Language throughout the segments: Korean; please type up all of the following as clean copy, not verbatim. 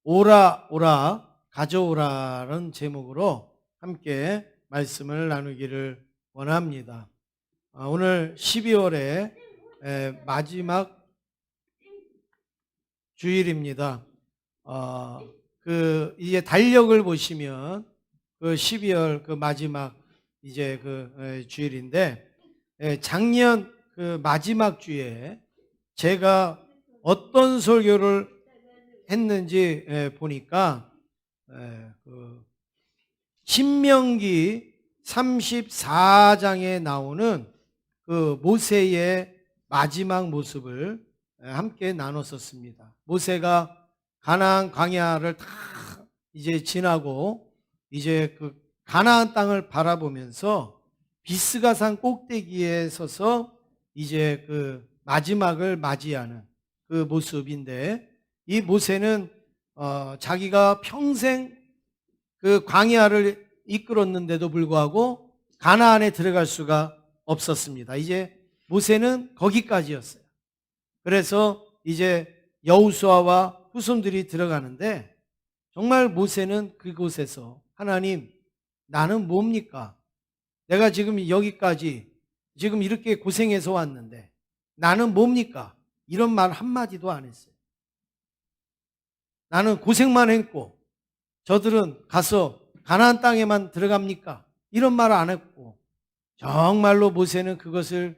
오라 오라 가져오라는 제목으로 함께 말씀을 나누기를 원합니다. 오늘 12월의 마지막 주일입니다. 이제 달력을 보시면 그 12월 그 마지막 이제 주일인데, 작년 그 마지막 주에 제가 어떤 설교를 했는지 보니까 신명기 34장에 나오는 그 모세의 마지막 모습을 함께 나눴었습니다. 모세가 가나안 광야를 다 이제 지나고 이제 그 가나안 땅을 바라보면서 비스가산 꼭대기에 서서 이제 그 마지막을 맞이하는 그 모습인데, 이 모세는 자기가 평생 그 광야를 이끌었는데도 불구하고 가나안에 들어갈 수가 없었습니다. 이제 모세는 거기까지였어요. 그래서 이제 여호수아와 후손들이 들어가는데, 정말 모세는 그곳에서 하나님, 나는 뭡니까? 내가 지금 여기까지 지금 이렇게 고생해서 왔는데 나는 뭡니까? 이런 말 한마디도 안 했어요. 나는 고생만 했고 저들은 가서 가나안 땅에만 들어갑니까? 이런 말을 안 했고, 정말로 모세는 그것을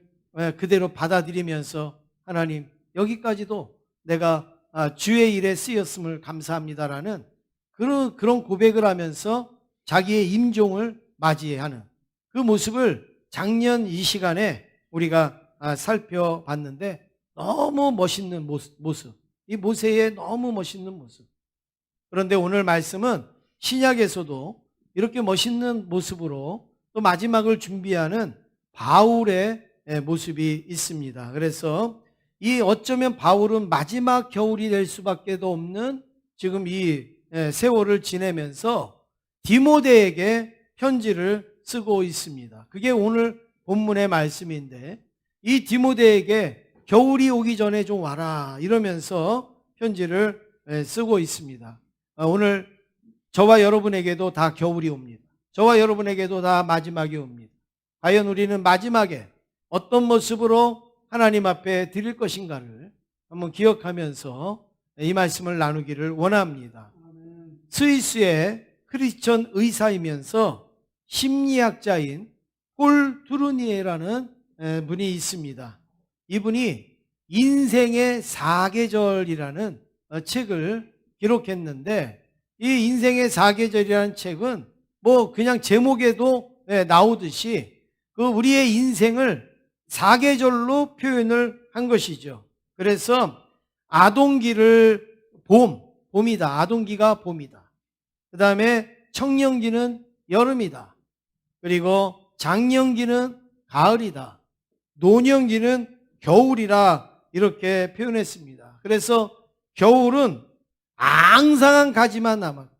그대로 받아들이면서 하나님, 여기까지도 내가 주의 일에 쓰였음을 감사합니다라는 그런 고백을 하면서 자기의 임종을 맞이하는 그 모습을 작년 이 시간에 우리가 살펴봤는데, 너무 멋있는 모습, 이 모세의 너무 멋있는 모습. 그런데 오늘 말씀은 신약에서도 이렇게 멋있는 모습으로 또 마지막을 준비하는 바울의 모습이 있습니다. 그래서 이 어쩌면 바울은 마지막 겨울이 될 수밖에 없는 지금 이 세월을 지내면서 디모데에게 편지를 쓰고 있습니다. 그게 오늘 본문의 말씀인데, 이 디모데에게 겨울이 오기 전에 좀 와라 이러면서 편지를 쓰고 있습니다. 오늘 저와 여러분에게도 다 겨울이 옵니다. 저와 여러분에게도 다 마지막이 옵니다. 과연 우리는 마지막에 어떤 모습으로 하나님 앞에 드릴 것인가를 한번 기억하면서 이 말씀을 나누기를 원합니다. 스위스의 크리스천 의사이면서 심리학자인 폴 투르니에라는 분이 있습니다. 이분이 인생의 4계절이라는 책을 기록했는데, 이 인생의 4계절이라는 책은 뭐 그냥 제목에도 나오듯이 그 우리의 인생을 4계절로 표현을 한 것이죠. 그래서 아동기를 봄이다. 아동기가 봄이다. 그 다음에 청년기는 여름이다. 그리고 장년기는 가을이다. 노년기는 겨울이라 이렇게 표현했습니다. 그래서 겨울은 앙상한 가지만 남았고,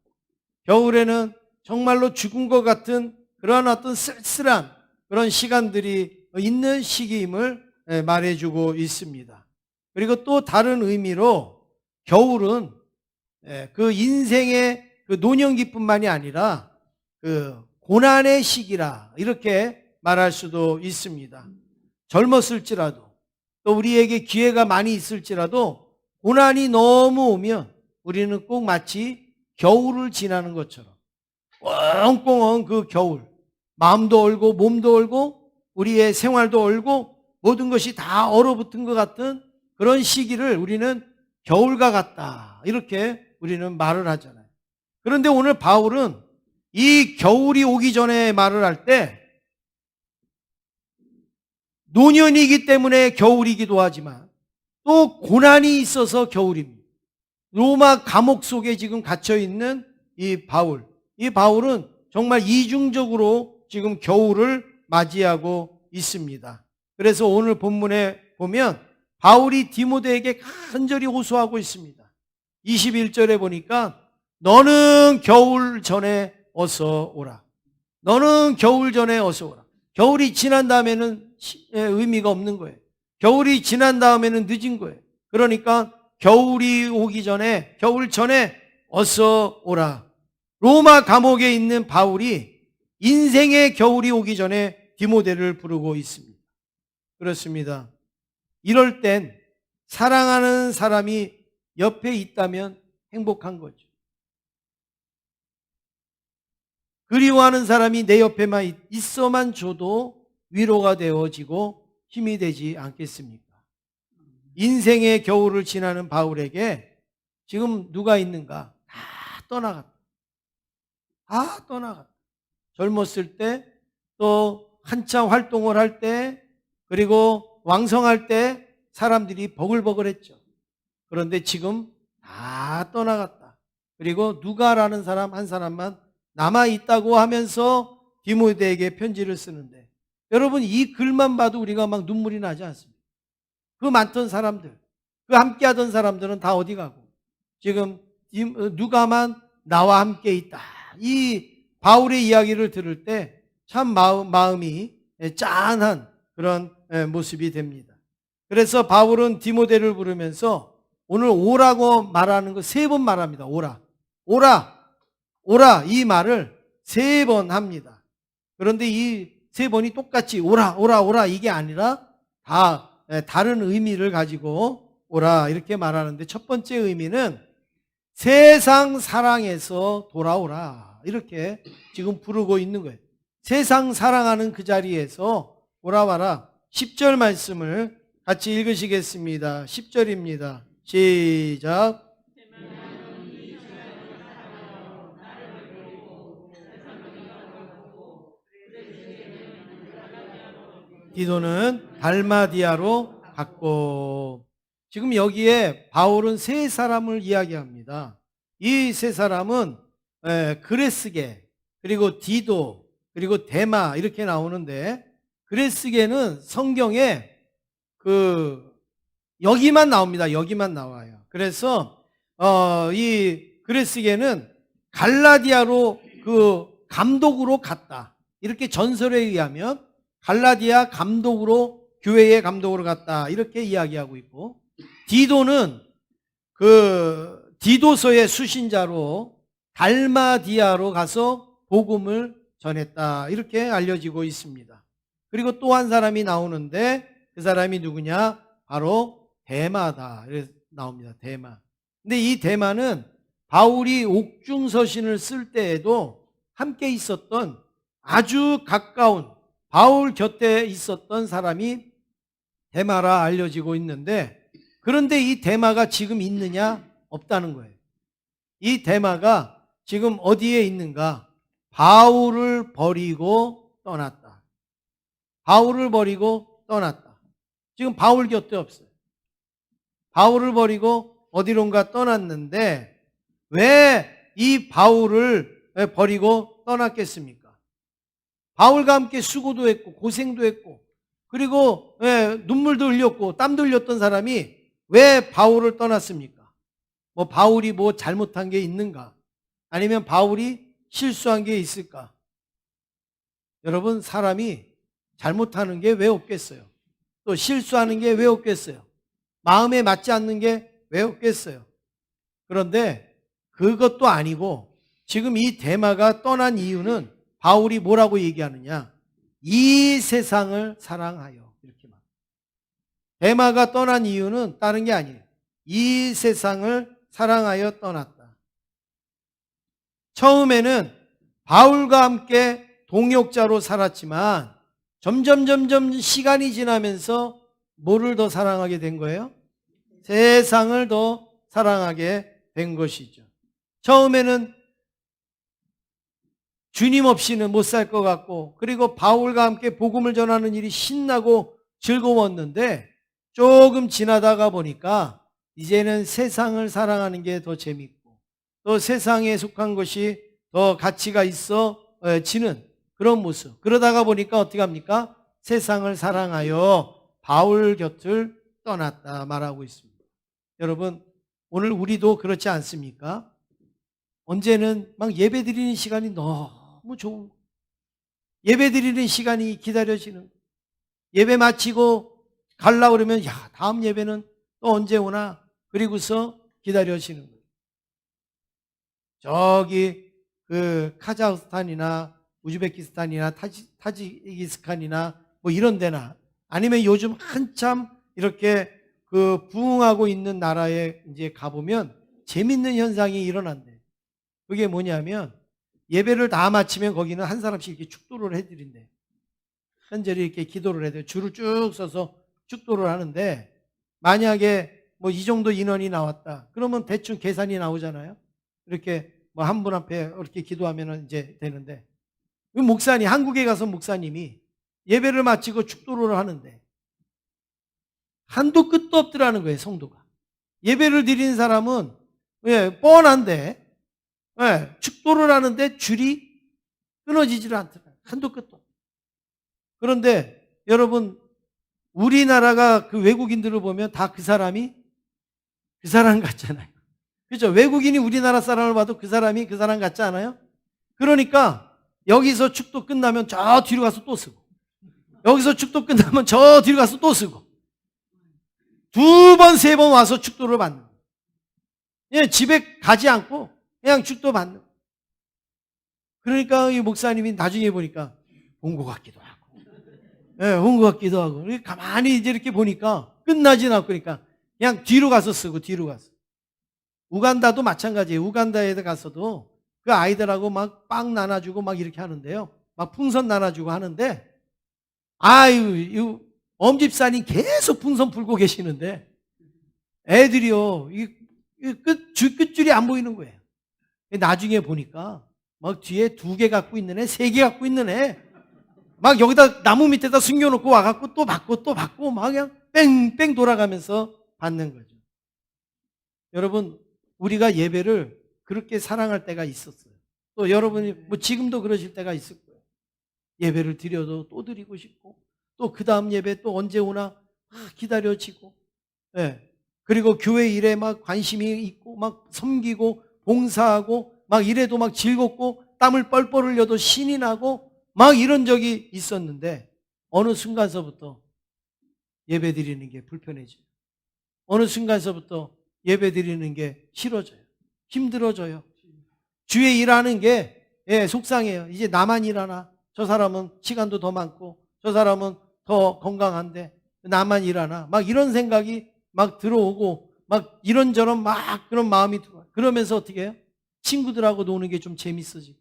겨울에는 정말로 죽은 것 같은 그런 어떤 쓸쓸한 그런 시간들이 있는 시기임을 말해주고 있습니다. 그리고 또 다른 의미로 겨울은 그 인생의 그 노년기뿐만이 아니라 그 고난의 시기라 이렇게 말할 수도 있습니다. 젊었을지라도 또 우리에게 기회가 많이 있을지라도 고난이 너무 오면 우리는 꼭 마치 겨울을 지나는 것처럼 꽁꽁한 그 겨울, 마음도 얼고 몸도 얼고 우리의 생활도 얼고 모든 것이 다 얼어붙은 것 같은 그런 시기를 우리는 겨울과 같다 이렇게 우리는 말을 하잖아요. 그런데 오늘 바울은 이 겨울이 오기 전에 말을 할 때 노년이기 때문에 겨울이기도 하지만 또 고난이 있어서 겨울입니다. 로마 감옥 속에 지금 갇혀있는 이 바울은 정말 이중적으로 지금 겨울을 맞이하고 있습니다. 그래서 오늘 본문에 보면 바울이 디모데에게 간절히 호소하고 있습니다. 21절에 보니까 너는 겨울 전에 어서 오라. 너는 겨울 전에 어서 오라. 겨울이 지난 다음에는 의미가 없는 거예요. 겨울이 지난 다음에는 늦은 거예요. 그러니까 겨울이 오기 전에, 겨울 전에 어서 오라. 로마 감옥에 있는 바울이 인생의 겨울이 오기 전에 디모데를 부르고 있습니다. 그렇습니다. 이럴 땐 사랑하는 사람이 옆에 있다면 행복한 거죠. 그리워하는 사람이 내 옆에만 있어만 줘도 위로가 되어지고 힘이 되지 않겠습니까? 인생의 겨울을 지나는 바울에게 지금 누가 있는가? 다 떠나갔다. 다 떠나갔다. 젊었을 때, 또 한참 활동을 할 때, 그리고 왕성할 때 사람들이 버글버글했죠. 그런데 지금 다 떠나갔다. 그리고 누가라는 사람 한 사람만 남아있다고 하면서 디모데에게 편지를 쓰는데, 여러분 이 글만 봐도 우리가 막 눈물이 나지 않습니까? 그 많던 사람들, 그 함께하던 사람들은 다 어디 가고 지금 누가만 나와 함께 있다. 이 바울의 이야기를 들을 때 참 마음이 짠한 그런 모습이 됩니다. 그래서 바울은 디모데를 부르면서 오늘 오라고 말하는 거 3번 말합니다. 오라, 오라, 오라, 이 말을 3번 합니다. 그런데 이 3번이 똑같이 오라, 오라, 오라 이게 아니라 다 다른 의미를 가지고 오라 이렇게 말하는데, 첫 번째 의미는 세상 사랑에서 돌아오라 이렇게 지금 부르고 있는 거예요. 세상 사랑하는 그 자리에서 돌아와라. 10절 말씀을 같이 읽으시겠습니다. 10절입니다. 시작. 디도는 달마디아로 갔고. 지금 여기에 바울은 3사람을 이야기합니다. 이 3사람은 그레스게, 그리고 디도, 그리고 데마 이렇게 나오는데, 그레스게는 성경에 여기만 나옵니다. 여기만 나와요. 그래서 이 그레스게는 갈라디아로 감독으로 갔다. 이렇게 전설에 의하면 갈라디아 감독으로, 교회의 감독으로 갔다 이렇게 이야기하고 있고, 디도는 디도서의 수신자로 달마디아로 가서 복음을 전했다 이렇게 알려지고 있습니다. 그리고 또 한 사람이 나오는데 그 사람이 누구냐? 바로 데마다 이렇게 나옵니다. 데마. 근데 이 데마는 바울이 옥중서신을 쓸 때에도 함께 있었던, 아주 가까운 바울 곁에 있었던 사람이 데마라 알려지고 있는데, 그런데 이 데마가 지금 있느냐? 없다는 거예요. 이 데마가 지금 어디에 있는가? 바울을 버리고 떠났다. 바울을 버리고 떠났다. 지금 바울 곁에 없어요. 바울을 버리고 어디론가 떠났는데, 왜 이 바울을 버리고 떠났겠습니까? 바울과 함께 수고도 했고 고생도 했고, 그리고 눈물도 흘렸고 땀도 흘렸던 사람이 왜 바울을 떠났습니까? 바울이 잘못한 게 있는가? 아니면 바울이 실수한 게 있을까? 여러분, 사람이 잘못하는 게 왜 없겠어요? 또 실수하는 게 왜 없겠어요? 마음에 맞지 않는 게 왜 없겠어요? 그런데 그것도 아니고, 지금 이 데마가 떠난 이유는 바울이 뭐라고 얘기하느냐? 이 세상을 사랑하여, 이렇게 말. 데마가 떠난 이유는 다른 게 아니에요. 이 세상을 사랑하여 떠났다. 처음에는 바울과 함께 동역자로 살았지만 점점 시간이 지나면서 뭐를 더 사랑하게 된 거예요? 세상을 더 사랑하게 된 것이죠. 처음에는 주님 없이는 못 살 것 같고, 그리고 바울과 함께 복음을 전하는 일이 신나고 즐거웠는데, 조금 지나다가 보니까 이제는 세상을 사랑하는 게 더 재밌고, 또 세상에 속한 것이 더 가치가 있어지는 그런 모습. 그러다가 보니까 어떻게 합니까? 세상을 사랑하여 바울 곁을 떠났다 말하고 있습니다. 여러분, 오늘 우리도 그렇지 않습니까? 언제는 막 예배 드리는 시간이 너무 좋은, 예배 드리는 시간이 기다려지는, 예배 마치고 가려고 그러면 다음 예배는 또 언제 오나, 그리고서 기다려지는 거예요. 저기 그 카자흐스탄이나 우즈베키스탄이나 타지키스탄이나 뭐 이런 데나 아니면 요즘 한참 이렇게 그 부흥하고 있는 나라에 이제 가보면 재밌는 현상이 일어난대. 그게 뭐냐면 예배를 다 마치면 거기는 한 사람씩 이렇게 축도를 해드린대. 현재를 이렇게 기도를 해야 돼요. 줄을 쭉 서서 축도를 하는데 만약에 뭐 이 정도 인원이 나왔다. 그러면 대충 계산이 나오잖아요. 이렇게 뭐 한 분 앞에 이렇게 기도하면 이제 되는데 그 목사님, 한국에 가서 목사님이 예배를 마치고 축도를 하는데 한도 끝도 없더라는 거예요, 성도가. 예배를 드리는 사람은 뻔한데 축도를 하는데 줄이 끊어지질 않더라고요. 한도 끝도 없어요. 그런데 여러분 우리나라가 그 외국인들을 보면 다 그 사람이 그 사람 같잖아요. 그렇죠? 외국인이 우리나라 사람을 봐도 그 사람이 그 사람 같지 않아요? 그러니까 여기서 축도 끝나면 저 뒤로 가서 또 쓰고 여기서 축도 끝나면 저 뒤로 가서 또 쓰고 두 번, 세 번 와서 축도를 받는 거예요. 예, 집에 가지 않고 그냥 축도 받는 거예요. 그러니까 이 목사님이 나중에 보니까 온 것 같기도 하고 온 것 같기도 하고 가만히 이제 이렇게 보니까 끝나진 않고 그러니까 그냥 뒤로 가서 쓰고 뒤로 가서. 우간다도 마찬가지예요. 우간다에 가서도 그 아이들하고 막 빵 나눠주고 막 이렇게 하는데요. 막 풍선 나눠주고 하는데 아유 엄집사님 계속 풍선 불고 계시는데 애들이요 끝줄이 안 보이는 거예요. 나중에 보니까 막 뒤에 2개 갖고 있는 애, 3개 갖고 있는 애 막 여기다 나무 밑에다 숨겨놓고 와갖고 또 받고 막 그냥 뺑뺑 돌아가면서 받는 거죠. 여러분 우리가 예배를 그렇게 사랑할 때가 있었어요. 또 여러분이 뭐 지금도 그러실 때가 있을 거예요. 예배를 드려도 또 드리고 싶고 또 그 다음 예배 또 언제 오나 기다려지고 그리고 교회 일에 막 관심이 있고 막 섬기고 봉사하고 막 이래도 막 즐겁고 땀을 뻘뻘 흘려도 신이 나고 막 이런 적이 있었는데 어느 순간서부터 예배 드리는 게 불편해져요. 어느 순간서부터 예배 드리는 게 싫어져요. 힘들어져요. 주에 일하는 게 속상해요. 이제 나만 일하나? 저 사람은 시간도 더 많고 저 사람은 더 건강한데 나만 일하나? 막 이런 생각이 막 들어오고 막 이런저런 막 그런 마음이 들어와요. 그러면서 어떻게 해요? 친구들하고 노는 게 좀 재밌어지고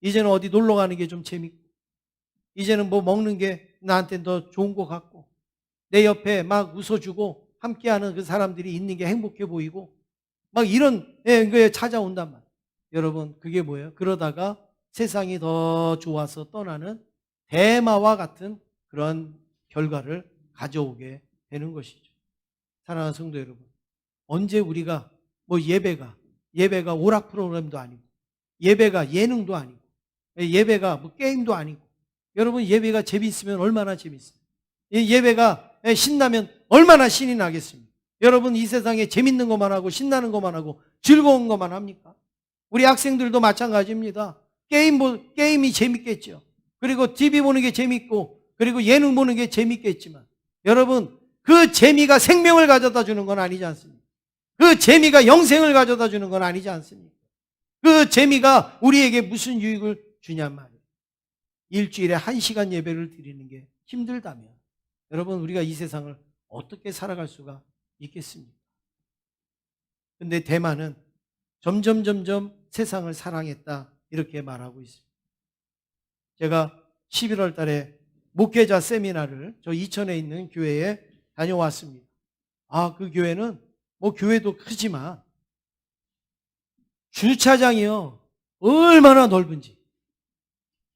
이제는 어디 놀러 가는 게 좀 재밌고 이제는 뭐 먹는 게 나한테 더 좋은 것 같고 내 옆에 막 웃어주고 함께하는 그 사람들이 있는 게 행복해 보이고 막 이런 거에 찾아온단 말이에요. 여러분 그게 뭐예요? 그러다가 세상이 더 좋아서 떠나는 대마와 같은 그런 결과를 가져오게 되는 것이죠. 사랑하는 성도 여러분, 언제 우리가 뭐 예배가 오락 프로그램도 아니고 예배가 예능도 아니고 예배가 뭐 게임도 아니고 여러분 예배가 재미있으면 얼마나 재미있어요. 예배가 신나면 얼마나 신이 나겠습니까? 여러분 이 세상에 재밌는 것만 하고 신나는 것만 하고 즐거운 것만 합니까? 우리 학생들도 마찬가지입니다. 게임이 재밌겠죠. 그리고 TV 보는 게 재밌고 그리고 예능 보는 게 재밌겠지만 여러분 그 재미가 생명을 가져다 주는 건 아니지 않습니까? 그 재미가 영생을 가져다 주는 건 아니지 않습니까? 그 재미가 우리에게 무슨 유익을 주냔 말이에요. 일주일에 1시간 예배를 드리는 게 힘들다면 여러분 우리가 이 세상을 어떻게 살아갈 수가 있겠습니까? 그런데 대만은 점점 세상을 사랑했다 이렇게 말하고 있습니다. 제가 11월 달에 목회자 세미나를 저 이천에 있는 교회에 다녀왔습니다. 그 교회는 뭐 교회도 크지만 주차장이요 얼마나 넓은지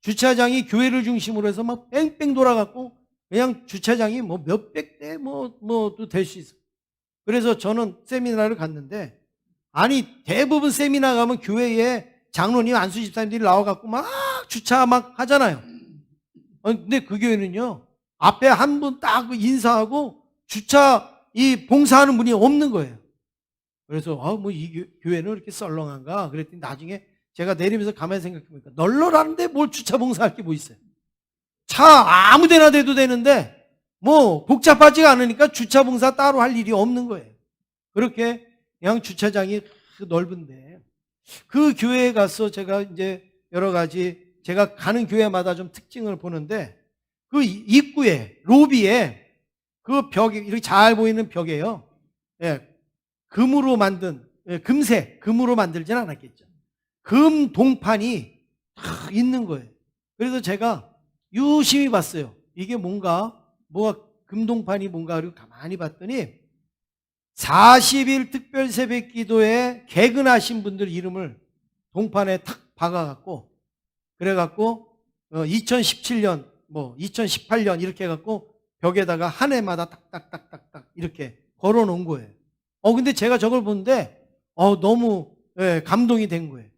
주차장이 교회를 중심으로 해서 막 뺑뺑 돌아갔고 그냥 주차장이 뭐 몇백 대 뭐도 될 수 있어요. 그래서 저는 세미나를 갔는데 아니 대부분 세미나 가면 교회에 장로님 안수 집사님들이 나와갖고 막 주차 막 하잖아요. 근데 그 교회는요 앞에 한 분 딱 인사하고 주차 이 봉사하는 분이 없는 거예요. 그래서 뭐 이 교회는 이렇게 썰렁한가 그랬더니 나중에 제가 내리면서 가만히 생각해보니까 널널한데 뭘 주차 봉사할 게 뭐 있어요. 차 아무 데나 대도 되는데 뭐 복잡하지가 않으니까 주차 봉사 따로 할 일이 없는 거예요. 그렇게 그냥 주차장이 넓은데 그 교회에 가서 제가 이제 여러 가지 제가 가는 교회마다 좀 특징을 보는데 그 입구에 로비에 그 벽에 이렇게 잘 보이는 벽에요. 예, 금으로 만든 금색 금으로 만들진 않았겠죠. 금 동판이 다 있는 거예요. 그래서 제가 유심히 봤어요. 이게 뭐가 금동판이 뭔가 그리고 가만히 봤더니 40일 특별 새벽 기도에 개근하신 분들 이름을 동판에 탁 박아갖고 그래갖고 2017년 2018년 이렇게 해갖고 벽에다가 한 해마다 딱딱딱딱딱 이렇게 걸어놓은 거예요. 근데 제가 저걸 보는데 너무 감동이 된 거예요.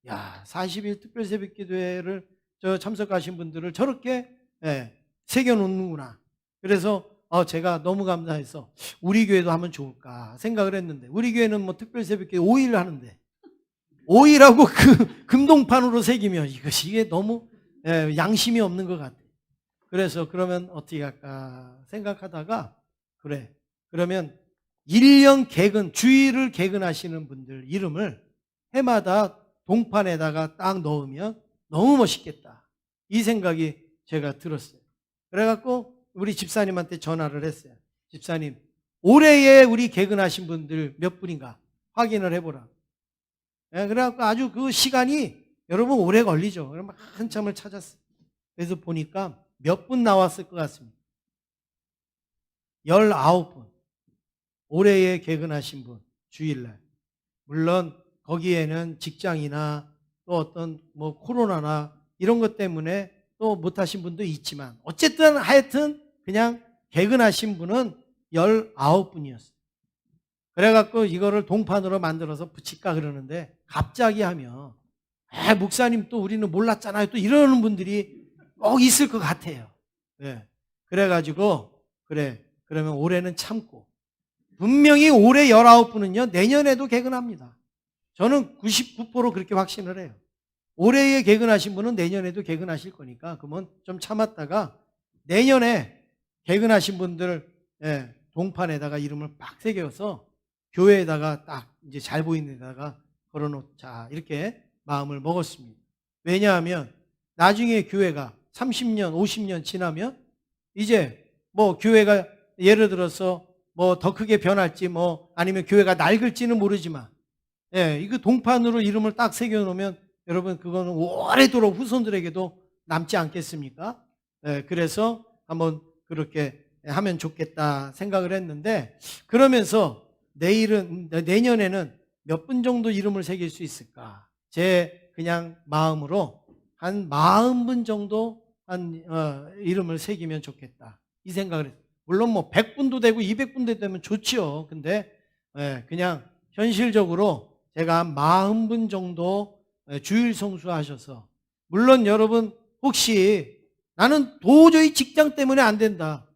야, 40일 특별 새벽 기도회를 참석하신 분들을 저렇게 새겨놓는구나. 그래서 제가 너무 감사해서 우리 교회도 하면 좋을까 생각을 했는데 우리 교회는 특별 새벽 기도 5일 하는데 5일하고 그 금동판으로 새기면 이게 너무 양심이 없는 것 같아요. 그래서 그러면 어떻게 할까 생각하다가 그러면 1년 개근 주일을 개근하시는 분들 이름을 해마다 동판에다가 딱 넣으면 너무 멋있겠다. 이 생각이 제가 들었어요. 그래갖고 우리 집사님한테 전화를 했어요. 집사님, 올해에 우리 개근하신 분들 몇 분인가 확인을 해보라. 그래갖고 아주 그 시간이 여러분 오래 걸리죠. 그럼 한참을 찾았어요. 그래서 보니까 몇 분 나왔을 것 같습니다. 19분. 올해에 개근하신 분, 주일날. 물론 거기에는 직장이나 또 어떤 코로나나 이런 것 때문에 또 못하신 분도 있지만 어쨌든 하여튼 그냥 개근하신 분은 19분이었어요. 그래갖고 이거를 동판으로 만들어서 붙일까 그러는데 갑자기 하면 목사님 또 우리는 몰랐잖아요. 또 이러는 분들이 있을 것 같아요. 그래가지고 그러면 올해는 참고 분명히 올해 19분은요 내년에도 개근합니다. 저는 99% 그렇게 확신을 해요. 올해에 개근하신 분은 내년에도 개근하실 거니까 그러면 좀 참았다가 내년에 개근하신 분들 동판에다가 이름을 빡 새겨서 교회에다가 딱 이제 잘 보이는 데다가 걸어놓자 이렇게 마음을 먹었습니다. 왜냐하면 나중에 교회가 30년, 50년 지나면 이제 교회가 예를 들어서 더 크게 변할지 아니면 교회가 낡을지는 모르지만 이거 동판으로 이름을 딱 새겨놓으면 여러분 그거는 오래도록 후손들에게도 남지 않겠습니까? 그래서 한번 그렇게 하면 좋겠다 생각을 했는데 그러면서 내년에는 몇 분 정도 이름을 새길 수 있을까? 제 그냥 마음으로 한 40분 정도 이름을 새기면 좋겠다 이 생각을 했어요. 물론 100분도 되고 200분도 되면 좋죠. 근데 그냥 현실적으로 제가 한 40분 정도 주일 성수하셔서 물론 여러분 혹시 나는 도저히 직장 때문에 안 된다.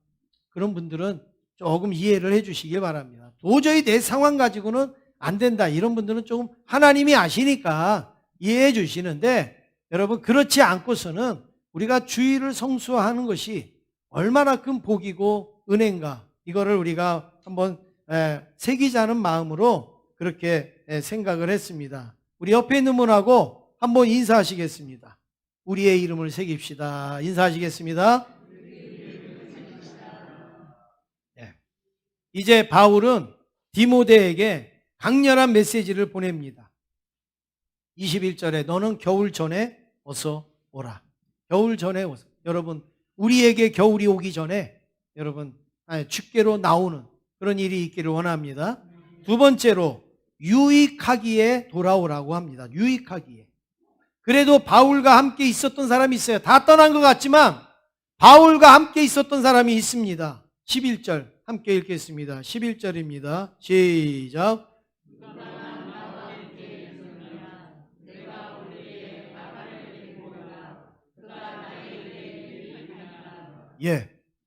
그런 분들은 조금 이해를 해 주시길 바랍니다. 도저히 내 상황 가지고는 안 된다. 이런 분들은 조금 하나님이 아시니까 이해해 주시는데 여러분 그렇지 않고서는 우리가 주일을 성수하는 것이 얼마나 큰 복이고 은혜인가 이거를 우리가 한번 새기자는 마음으로 그렇게 생각을 했습니다. 우리 옆에 있는 분하고 한번 인사하시겠습니다. 우리의 이름을 새깁시다. 인사하시겠습니다. 이제 바울은 디모데에게 강렬한 메시지를 보냅니다. 21절에 너는 겨울 전에 어서 오라. 겨울 전에 오서. 여러분 우리에게 겨울이 오기 전에 여러분 춥게로 나오는 그런 일이 있기를 원합니다. 두 번째로 유익하기에 돌아오라고 합니다. 유익하기에. 그래도 바울과 함께 있었던 사람이 있어요. 다 떠난 것 같지만 바울과 함께 있었던 사람이 있습니다. 11절 함께 읽겠습니다. 11절입니다. 시작.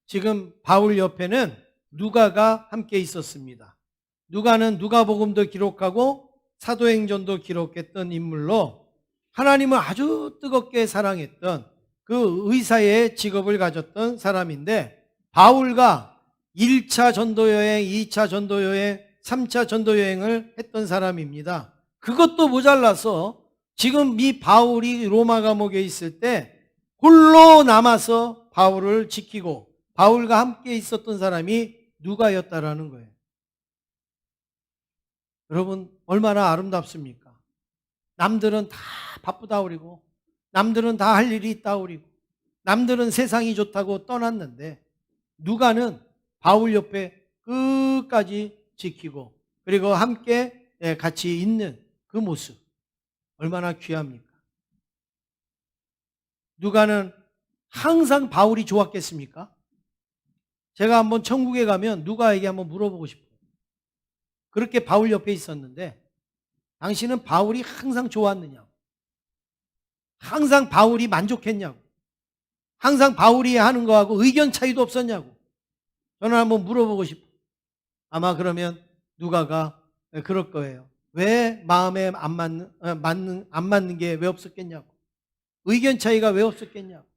지금 바울 옆에는 누가가 함께 있었습니다. 누가는 누가복음도 기록하고 사도행전도 기록했던 인물로 하나님을 아주 뜨겁게 사랑했던 그 의사의 직업을 가졌던 사람인데 바울과 1차 전도여행, 2차 전도여행, 3차 전도여행을 했던 사람입니다. 그것도 모자라서 지금 이 바울이 로마 감옥에 있을 때 홀로 남아서 바울을 지키고 바울과 함께 있었던 사람이 누가였다라는 거예요. 여러분 얼마나 아름답습니까? 남들은 다 바쁘다 그러고 남들은 다 할 일이 있다 그러고 남들은 세상이 좋다고 떠났는데 누가는 바울 옆에 끝까지 지키고 그리고 함께 같이 있는 그 모습 얼마나 귀합니까? 누가는 항상 바울이 좋았겠습니까? 제가 한번 천국에 가면 누가에게 한번 물어보고 싶어요. 그렇게 바울 옆에 있었는데 당신은 바울이 항상 좋았느냐고, 항상 바울이 만족했냐고, 항상 바울이 하는 거하고 의견 차이도 없었냐고 저는 한번 물어보고 싶어요. 아마 그러면 누가가 그럴 거예요. 왜 마음에 안 맞는 게 왜 없었겠냐고, 의견 차이가 왜 없었겠냐고,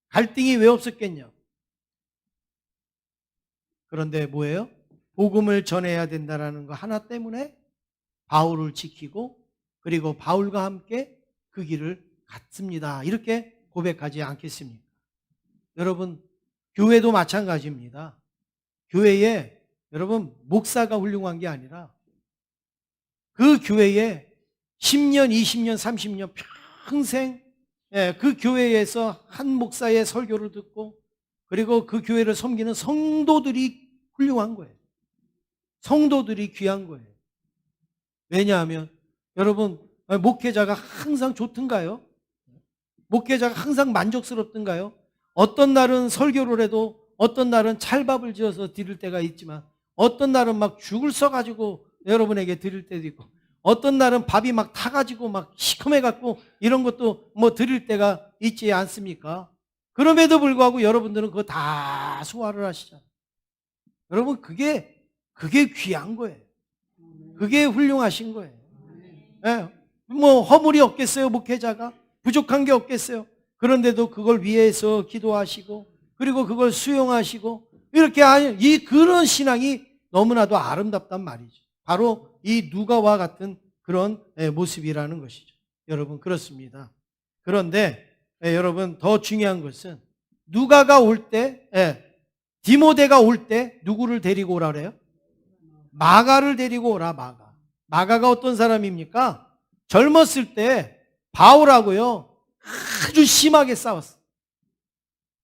갈등이 왜 없었겠냐고. 그런데 뭐예요? 복음을 전해야 된다라는 거 하나 때문에 바울을 지키고 그리고 바울과 함께 그 길을 갔습니다. 이렇게 고백하지 않겠습니까? 여러분 교회도 마찬가지입니다. 교회에 여러분 목사가 훌륭한 게 아니라 그 교회에 10년, 20년, 30년 평생 그 교회에서 한 목사의 설교를 듣고 그리고 그 교회를 섬기는 성도들이 훌륭한 거예요. 성도들이 귀한 거예요. 왜냐하면 여러분 목회자가 항상 좋던가요? 목회자가 항상 만족스럽던가요? 어떤 날은 설교를 해도 어떤 날은 찰밥을 지어서 드릴 때가 있지만 어떤 날은 막 죽을 써가지고 여러분에게 드릴 때도 있고 어떤 날은 밥이 막 타가지고 막 시커매갖고 이런 것도 뭐 드릴 때가 있지 않습니까? 그럼에도 불구하고 여러분들은 그거 다 소화를 하시잖아요. 여러분 그게 귀한 거예요. 그게 훌륭하신 거예요. 네. 뭐 허물이 없겠어요, 목회자가? 부족한 게 없겠어요? 그런데도 그걸 위해서 기도하시고 그리고 그걸 수용하시고 이렇게 이 그런 신앙이 너무나도 아름답단 말이죠. 바로 이 누가와 같은 그런 모습이라는 것이죠. 여러분 그렇습니다. 그런데 여러분 더 중요한 것은 누가가 올 때 디모데가 올 때 누구를 데리고 오라 그래요? 마가를 데리고 오라. 마가가 어떤 사람입니까? 젊었을 때 바울하고요 아주 심하게 싸웠어요.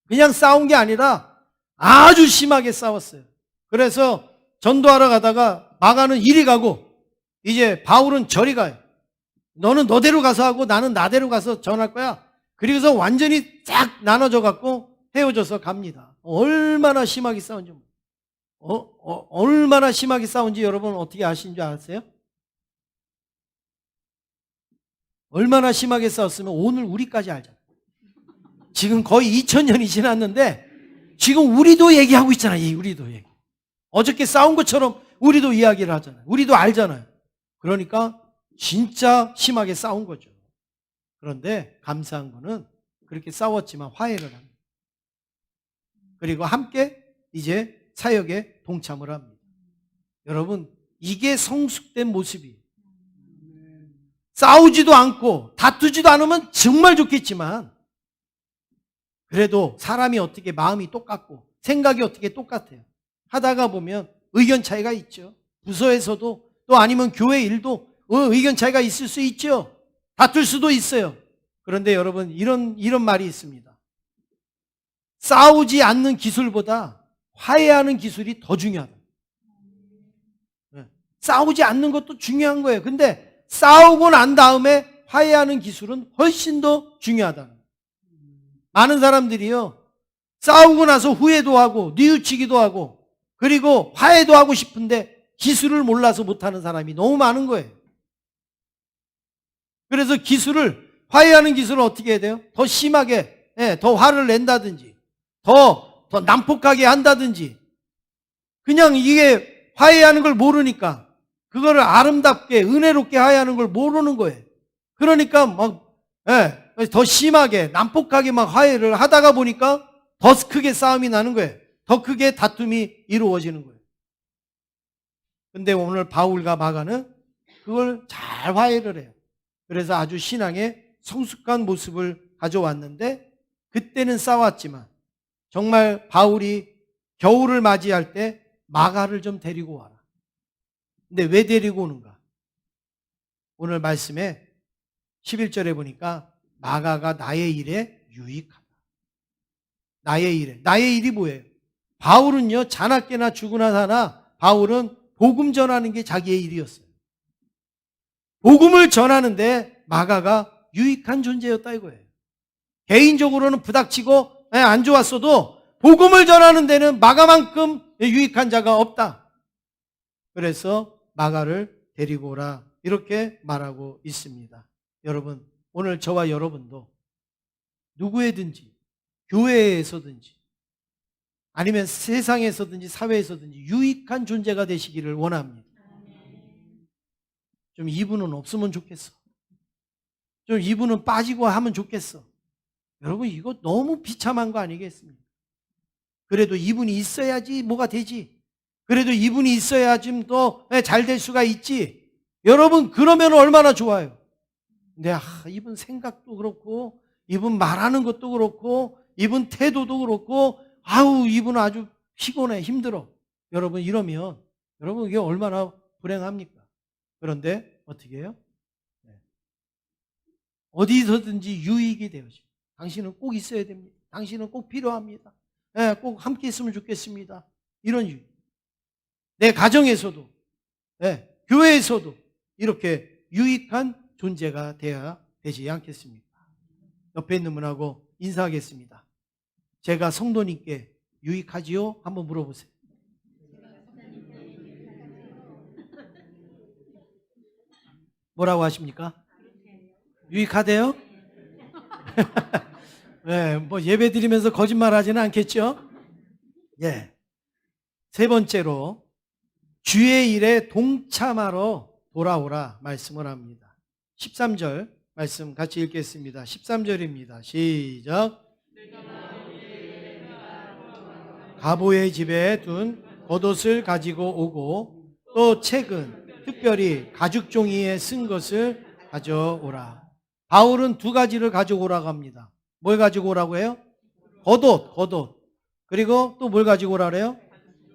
그냥 싸운 게 아니라 아주 심하게 싸웠어요. 그래서 전도하러 가다가 마가는 이리 가고 이제 바울은 저리 가요. 너는 너대로 가서 하고 나는 나대로 가서 전할 거야. 그래서 완전히 쫙 나눠져 갖고 헤어져서 갑니다. 얼마나 심하게 싸운지 얼마나 심하게 싸운지 여러분 어떻게 아시는 줄 아세요? 얼마나 심하게 싸웠으면 오늘 우리까지 알잖아요. 지금 거의 2000년이 지났는데 지금 우리도 얘기하고 있잖아요. 우리도 얘기. 어저께 싸운 것처럼 우리도 이야기를 하잖아요. 우리도 알잖아요. 그러니까 진짜 심하게 싸운 거죠. 그런데 감사한 거는 그렇게 싸웠지만 화해를 합니다. 그리고 함께 이제 사역에 동참을 합니다. 여러분 이게 성숙된 모습이에요. 싸우지도 않고 다투지도 않으면 정말 좋겠지만 그래도 사람이 어떻게 마음이 똑같고 생각이 어떻게 똑같아요. 하다가 보면 의견 차이가 있죠. 부서에서도 또 아니면 교회 일도 의견 차이가 있을 수 있죠. 다툴 수도 있어요. 그런데 여러분 이런 말이 있습니다. 싸우지 않는 기술보다 화해하는 기술이 더 중요하다. 싸우지 않는 것도 중요한 거예요. 근데 싸우고 난 다음에 화해하는 기술은 훨씬 더 중요하다. 많은 사람들이요 싸우고 나서 후회도 하고 뉘우치기도 하고 그리고 화해도 하고 싶은데 기술을 몰라서 못하는 사람이 너무 많은 거예요. 그래서 화해하는 기술을 어떻게 해야 돼요? 더 심하게 더 화를 낸다든지 더 난폭하게 한다든지 그냥 이게 화해하는 걸 모르니까 그거를 아름답게 은혜롭게 화해하는 걸 모르는 거예요. 그러니까 막 더 심하게 난폭하게 막 화해를 하다가 보니까 더 크게 싸움이 나는 거예요. 더 크게 다툼이 이루어지는 거예요. 근데 오늘 바울과 마가는 그걸 잘 화해를 해요. 그래서 아주 신앙의 성숙한 모습을 가져왔는데 그때는 싸웠지만 정말 바울이 겨울을 맞이할 때 마가를 좀 데리고 와라. 근데 왜 데리고 오는가? 오늘 말씀에 11절에 보니까 마가가 나의 일에 유익하다. 나의 일에. 나의 일이 뭐예요? 바울은요, 자나깨나 죽으나 사나 바울은 복음 전하는 게 자기의 일이었어요. 복음을 전하는데 마가가 유익한 존재였다 이거예요. 개인적으로는 부닥치고 안 좋았어도 복음을 전하는 데는 마가만큼 유익한 자가 없다. 그래서 마가를 데리고 오라 이렇게 말하고 있습니다. 여러분, 오늘 저와 여러분도 누구에든지 교회에서든지 아니면 세상에서든지 사회에서든지 유익한 존재가 되시기를 원합니다. 좀 이분은 없으면 좋겠어. 좀 이분은 빠지고 하면 좋겠어. 여러분, 이거 너무 비참한 거 아니겠습니까? 그래도 이분이 있어야지 뭐가 되지. 그래도 이분이 있어야 좀 더 잘 될 수가 있지. 여러분, 그러면 얼마나 좋아요. 근데 이분 생각도 그렇고 이분 말하는 것도 그렇고 이분 태도도 그렇고 이분 아주 피곤해, 힘들어. 여러분, 이러면 여러분 이게 얼마나 불행합니까? 그런데 어떻게 해요? 어디서든지 유익이 되어집니다. 당신은 꼭 있어야 됩니다. 당신은 꼭 필요합니다. 꼭 함께 있으면 좋겠습니다. 이런 유익. 내 가정에서도, 교회에서도 이렇게 유익한 존재가 되어야 되지 않겠습니까? 옆에 있는 분하고 인사하겠습니다. 제가 성도님께 유익하지요? 한번 물어보세요. 뭐라고 하십니까? 유익하대요? 네, 뭐 예배 드리면서 거짓말 하지는 않겠죠? 예. 세 번째로 주의 일에 동참하러 돌아오라 말씀을 합니다. 13절 말씀 같이 읽겠습니다. 13절입니다. 시작. 가보의 집에 둔 겉옷을 가지고 오고 또 책은 특별히 가죽 종이에 쓴 것을 가져오라. 바울은 두 가지를 가져오라고 합니다. 뭘 가지고 오라고 해요? 겉옷. 그리고 또 뭘 가지고 오라 그래요?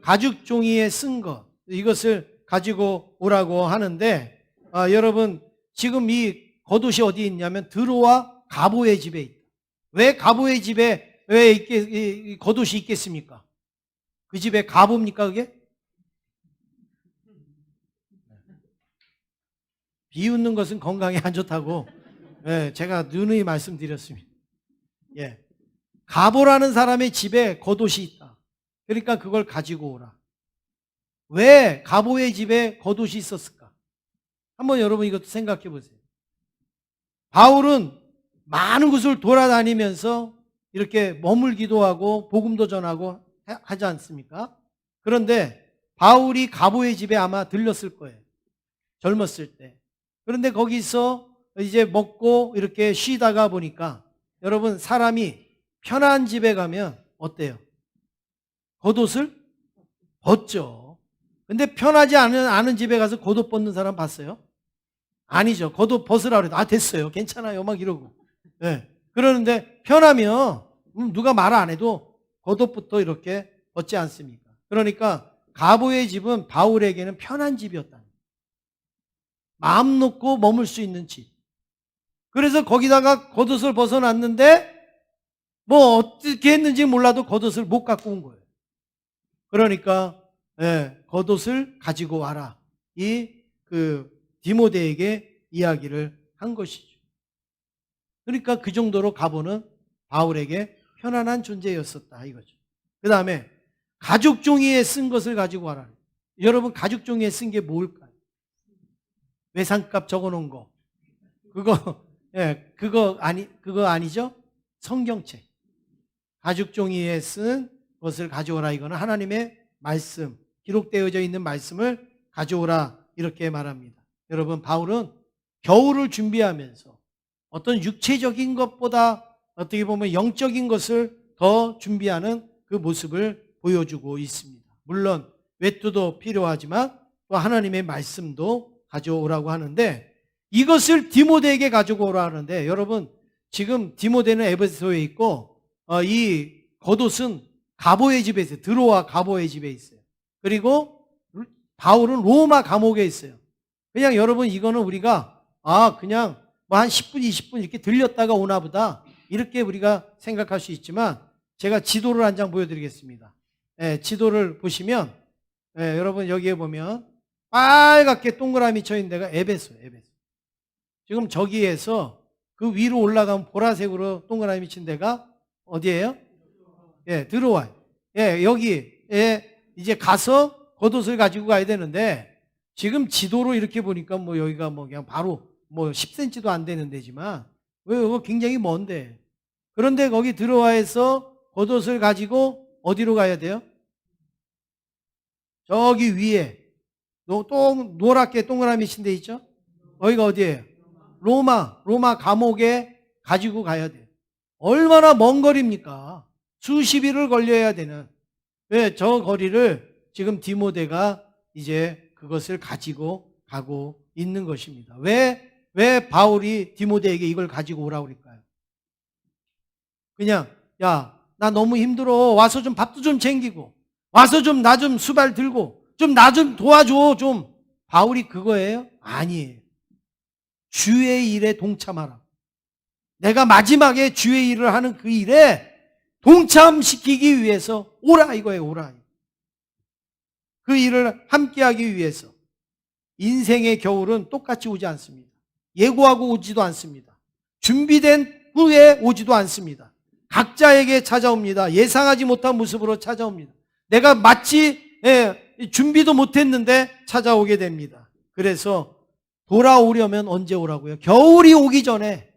가죽 종이에 쓴 것. 이것을 가지고 오라고 하는데 여러분, 지금 이 겉옷이 어디 있냐면 드로와 가보의 집에 있다. 왜 가보의 집에 왜 겉옷이 있겠습니까? 그 집에 가보입니까 그게? 비웃는 것은 건강에 안 좋다고 제가 누누이 말씀드렸습니다. 가보라는 사람의 집에 겉옷이 있다. 그러니까 그걸 가지고 오라. 왜 가보의 집에 겉옷이 있었을까? 한번 여러분 이것도 생각해 보세요. 바울은 많은 곳을 돌아다니면서 이렇게 머물기도 하고 복음도 전하고 하지 않습니까? 그런데 바울이 가보의 집에 아마 들렸을 거예요. 젊었을 때. 그런데 거기서 이제 먹고 이렇게 쉬다가 보니까 여러분, 사람이 편한 집에 가면 어때요? 겉옷을 벗죠. 근데 편하지 않은 집에 가서 겉옷 벗는 사람 봤어요? 아니죠. 겉옷 벗으라 그래도 됐어요. 괜찮아요. 막 이러고. 그러는데 편하면 누가 말 안 해도 겉옷부터 이렇게 벗지 않습니까? 그러니까 가보의 집은 바울에게는 편한 집이었다. 마음 놓고 머물 수 있는 집. 그래서 거기다가 겉옷을 벗어놨는데 뭐 어떻게 했는지 몰라도 겉옷을 못 갖고 온 거예요. 그러니까 겉옷을 가지고 와라. 디모데에게 이야기를 한 것이죠. 그러니까 그 정도로 가보는 바울에게 편안한 존재였었다 이거죠. 그 다음에 가죽 종이에 쓴 것을 가지고 와라. 여러분, 가죽 종이에 쓴 게 뭘까요? 외상값 적어놓은 거. 그거 아니죠? 성경책. 가죽 종이에 쓴 것을 가져오라. 이거는 하나님의 말씀, 기록되어져 있는 말씀을 가져오라 이렇게 말합니다. 여러분, 바울은 겨울을 준비하면서 어떤 육체적인 것보다 어떻게 보면 영적인 것을 더 준비하는 그 모습을 보여주고 있습니다. 물론 외투도 필요하지만 또 하나님의 말씀도 가져오라고 하는데 이것을 디모데에게 가지고 오라 하는데 여러분 지금 디모데는 에베소에 있고 이 겉옷은 가보의 집에 있어요. 드로아 가보의 집에 있어요. 그리고 바울은 로마 감옥에 있어요. 그냥 여러분 이거는 우리가 그냥 뭐 한 10분 20분 이렇게 들렸다가 오나 보다 이렇게 우리가 생각할 수 있지만 제가 지도를 한 장 보여드리겠습니다. 지도를 보시면 여러분 여기에 보면 빨갛게 동그라미 쳐있는 데가 에베소예요. 에베소. 지금 저기에서 그 위로 올라가면 보라색으로 동그라미 친 데가 어디예요? 들어와요. 여기에 이제 가서 겉옷을 가지고 가야 되는데 지금 지도로 이렇게 보니까 뭐 여기가 뭐 그냥 바로 뭐 10cm도 안 되는 데지만 왜 이거 굉장히 먼데 그런데 거기 들어와서 겉옷을 가지고 어디로 가야 돼요? 저기 위에 노랗게 동그라미 친 데 있죠? 거기가 어디예요? 로마 감옥에 가지고 가야 돼요. 얼마나 먼 거리입니까? 수십 일을 걸려야 되는 저 거리를 지금 디모데가 이제 그것을 가지고 가고 있는 것입니다. 왜 바울이 디모데에게 이걸 가지고 오라고 그럴까요? 그냥 야, 나 너무 힘들어. 와서 좀 밥도 좀 챙기고 와서 좀 나 좀 수발 들고 좀 나 좀 도와줘 좀. 바울이 그거예요? 아니에요. 주의 일에 동참하라. 내가 마지막에 주의 일을 하는 그 일에 동참시키기 위해서 오라 이거예요. 오라. 그 일을 함께하기 위해서. 인생의 겨울은 똑같이 오지 않습니다. 예고하고 오지도 않습니다. 준비된 후에 오지도 않습니다. 각자에게 찾아옵니다. 예상하지 못한 모습으로 찾아옵니다. 내가 마치 준비도 못했는데 찾아오게 됩니다. 그래서 돌아오려면 언제 오라고요? 겨울이 오기 전에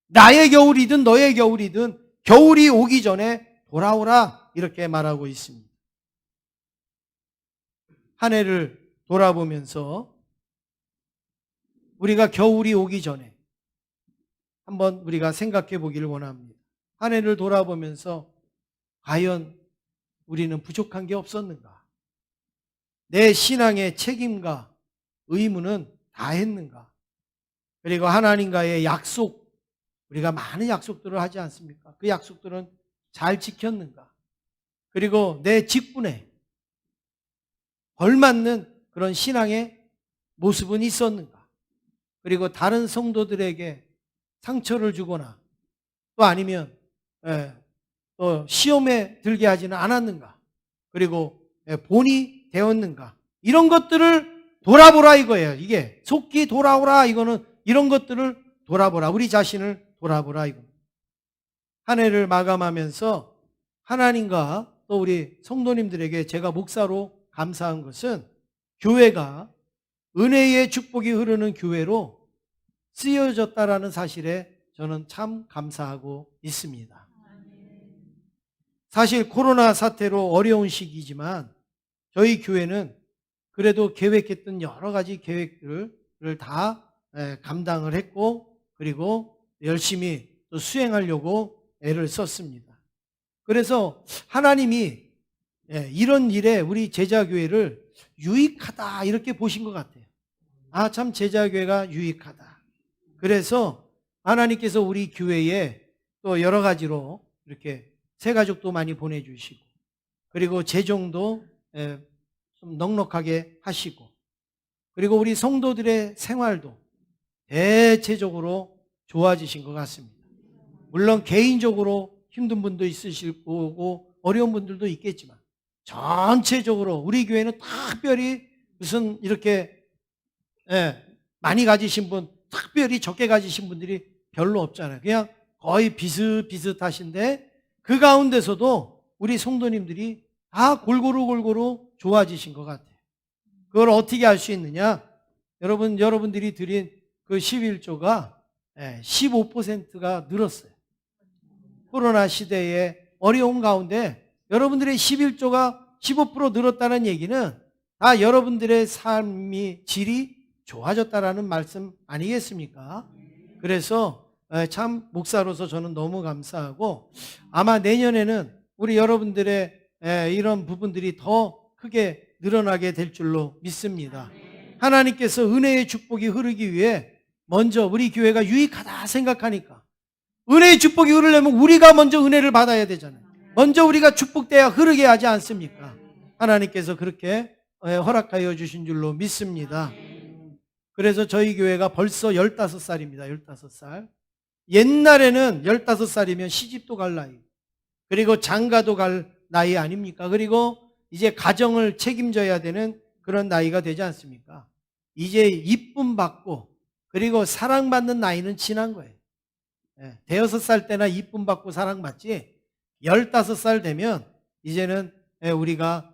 나의 겨울이든 너의 겨울이든 겨울이 오기 전에 돌아오라 이렇게 말하고 있습니다. 한 해를 돌아보면서 우리가 겨울이 오기 전에 한번 우리가 생각해 보기를 원합니다. 한 해를 돌아보면서 과연 우리는 부족한 게 없었는가? 내 신앙의 책임과 의무는 다 했는가? 그리고 하나님과의 약속, 우리가 많은 약속들을 하지 않습니까? 그 약속들은 잘 지켰는가? 그리고 내 직분에 걸맞는 그런 신앙의 모습은 있었는가? 그리고 다른 성도들에게 상처를 주거나 또 아니면 또 시험에 들게 하지는 않았는가? 그리고 본이 되었는가? 이런 것들을 돌아보라 이거예요. 이게 속기 돌아오라 이거는 이런 것들을 돌아보라. 우리 자신을 돌아보라 이거. 한 해를 마감하면서 하나님과 또 우리 성도님들에게 제가 목사로 감사한 것은 교회가 은혜의 축복이 흐르는 교회로 쓰여졌다라는 사실에 저는 참 감사하고 있습니다. 사실 코로나 사태로 어려운 시기지만 저희 교회는 그래도 계획했던 여러 가지 계획들을 다 감당을 했고 그리고 열심히 또 수행하려고 애를 썼습니다. 그래서 하나님이 이런 일에 우리 제자교회를 유익하다 이렇게 보신 것 같아요. 참 제자교회가 유익하다. 그래서 하나님께서 우리 교회에 또 여러 가지로 이렇게 새가족도 많이 보내주시고 그리고 재정도 좀 넉넉하게 하시고 그리고 우리 성도들의 생활도 대체적으로 좋아지신 것 같습니다. 물론 개인적으로 힘든 분도 있으실 거고 어려운 분들도 있겠지만 전체적으로 우리 교회는 특별히 무슨 이렇게 많이 가지신 분, 특별히 적게 가지신 분들이 별로 없잖아요. 그냥 거의 비슷비슷하신데 그 가운데서도 우리 성도님들이 다 골고루 좋아지신 것 같아요. 그걸 어떻게 알 수 있느냐? 여러분들이 드린 그 11조가 15%가 늘었어요. 코로나 시대의 어려운 가운데 여러분들의 11조가 15% 늘었다는 얘기는 다 여러분들의 삶이 질이 좋아졌다라는 말씀 아니겠습니까? 그래서 참 목사로서 저는 너무 감사하고 아마 내년에는 우리 여러분들의 이런 부분들이 더 크게 늘어나게 될 줄로 믿습니다. 하나님께서 은혜의 축복이 흐르기 위해 먼저 우리 교회가 유익하다 생각하니까 은혜의 축복이 흐르려면 우리가 먼저 은혜를 받아야 되잖아요. 먼저 우리가 축복돼야 흐르게 하지 않습니까? 하나님께서 그렇게 허락하여 주신 줄로 믿습니다. 그래서 저희 교회가 벌써 15살입니다. 15살. 옛날에는 15살이면 시집도 갈 나이, 그리고 장가도 갈 나이 아닙니까? 그리고 이제 가정을 책임져야 되는 그런 나이가 되지 않습니까? 이제 이쁨 받고 그리고 사랑받는 나이는 지난 거예요. 대여섯 살 때나 이쁨 받고 사랑받지 15살 되면 이제는 우리가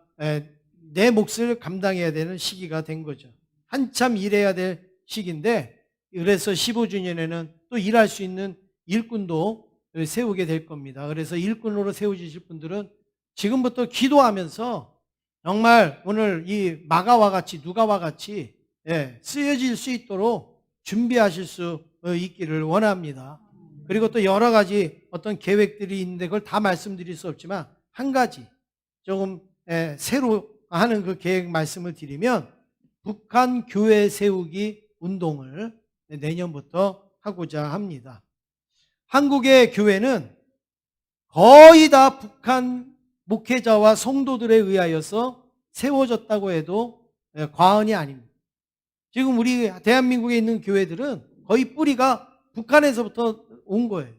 내 몫을 감당해야 되는 시기가 된 거죠. 한참 일해야 될 시기인데, 그래서 15주년에는 또 일할 수 있는 일꾼도 세우게 될 겁니다. 그래서 일꾼으로 세워주실 분들은 지금부터 기도하면서 정말 오늘 이 마가와 같이 누가와 같이 쓰여질 수 있도록 준비하실 수 있기를 원합니다. 그리고 또 여러 가지 어떤 계획들이 있는데 그걸 다 말씀드릴 수 없지만 한 가지 조금 새로 하는 그 계획 말씀을 드리면, 북한 교회 세우기 운동을 내년부터 하고자 합니다. 한국의 교회는 거의 다 북한 목회자와 성도들에 의하여서 세워졌다고 해도 과언이 아닙니다. 지금 우리 대한민국에 있는 교회들은 거의 뿌리가 북한에서부터 온 거예요.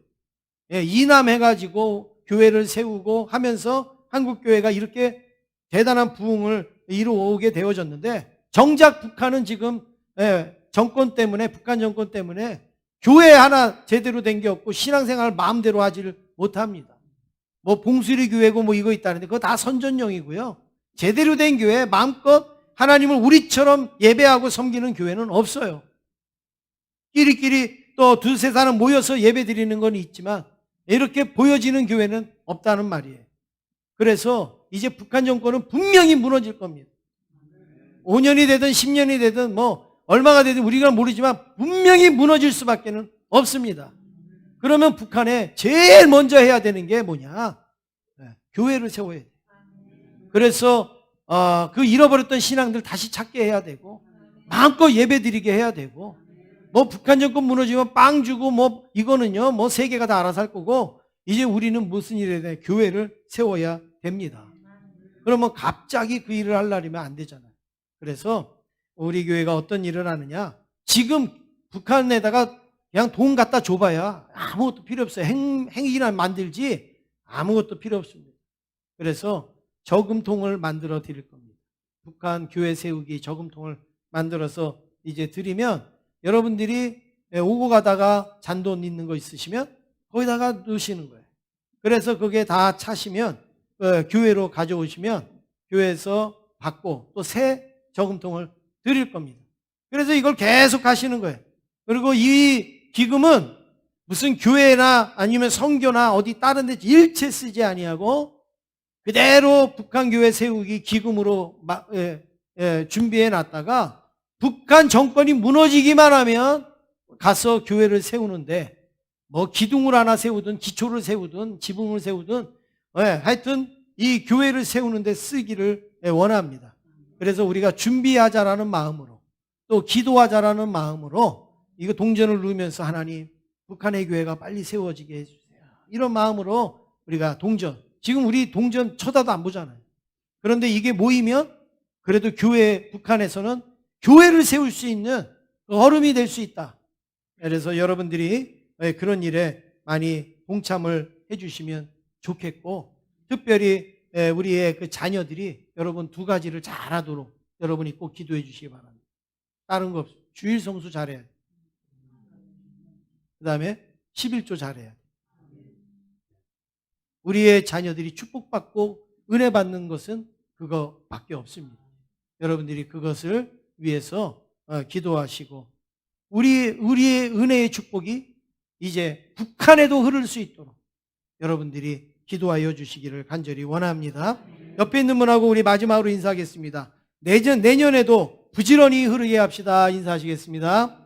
이남해가지고 교회를 세우고 하면서 한국교회가 이렇게 대단한 부흥을 이루어오게 되어졌는데, 정작 북한은 지금 정권 때문에, 북한 정권 때문에 교회 하나 제대로 된 게 없고 신앙생활을 마음대로 하지를 못합니다. 뭐 봉수리 교회고 뭐 이거 있다는데 그거 다 선전용이고요. 제대로 된 교회, 마음껏 하나님을 우리처럼 예배하고 섬기는 교회는 없어요. 끼리끼리 또 두세 사람 모여서 예배 드리는 건 있지만 이렇게 보여지는 교회는 없다는 말이에요. 그래서 이제 북한 정권은 분명히 무너질 겁니다. 5년이 되든 10년이 되든 뭐 얼마가 되든 우리가 모르지만 분명히 무너질 수밖에 없습니다. 그러면 북한에 제일 먼저 해야 되는 게 뭐냐? 교회를 세워야 돼요. 그래서 그 잃어버렸던 신앙들 다시 찾게 해야 되고, 마음껏 예배드리게 해야 되고, 뭐 북한 정권 무너지면 빵 주고 뭐 이거는요 뭐 세계가 다 알아서 할 거고, 이제 우리는 무슨 일에 대해 교회를 세워야 됩니다. 그러면 갑자기 그 일을 하려면 안 되잖아요. 그래서 우리 교회가 어떤 일을 하느냐, 지금 북한에다가 그냥 돈 갖다 줘봐야 아무것도 필요 없어요. 행위나 만들지 아무것도 필요 없습니다. 그래서 저금통을 만들어 드릴 겁니다. 북한 교회 세우기 저금통을 만들어서 이제 드리면, 여러분들이 오고 가다가 잔돈 있는 거 있으시면 거기다가 넣으시는 거예요. 그래서 그게 다 차시면 교회로 가져오시면 교회에서 받고 또 새 저금통을 드릴 겁니다. 그래서 이걸 계속 하시는 거예요. 그리고 이 기금은 무슨 교회나 아니면 선교나 어디 다른 데 일체 쓰지 아니하고 그대로 북한 교회 세우기 기금으로 준비해 놨다가 북한 정권이 무너지기만 하면 가서 교회를 세우는데, 뭐 기둥을 하나 세우든 기초를 세우든 지붕을 세우든 하여튼 이 교회를 세우는데 쓰기를 원합니다. 그래서 우리가 준비하자라는 마음으로 또 기도하자라는 마음으로 이거 동전을 누르면서 하나님 북한의 교회가 빨리 세워지게 해주세요, 이런 마음으로 우리가 동전, 지금 우리 동전 쳐다도 안 보잖아요. 그런데 이게 모이면 그래도 교회, 북한에서는 교회를 세울 수 있는 얼음이 될 수 있다. 그래서 여러분들이 그런 일에 많이 동참을 해주시면 좋겠고, 특별히 우리의 그 자녀들이 여러분 두 가지를 잘하도록 여러분이 꼭 기도해 주시기 바랍니다. 다른 거 없어요. 주일 성수 잘해야 돼요. 그 다음에 11조 잘해야 돼요. 우리의 자녀들이 축복받고 은혜 받는 것은 그거밖에 없습니다. 여러분들이 그것을 위해서 기도하시고, 우리의 은혜의 축복이 이제 북한에도 흐를 수 있도록 여러분들이 기도하여 주시기를 간절히 원합니다. 옆에 있는 분하고 우리 마지막으로 인사하겠습니다. 내년에도 부지런히 흐르게 합시다. 인사하시겠습니다.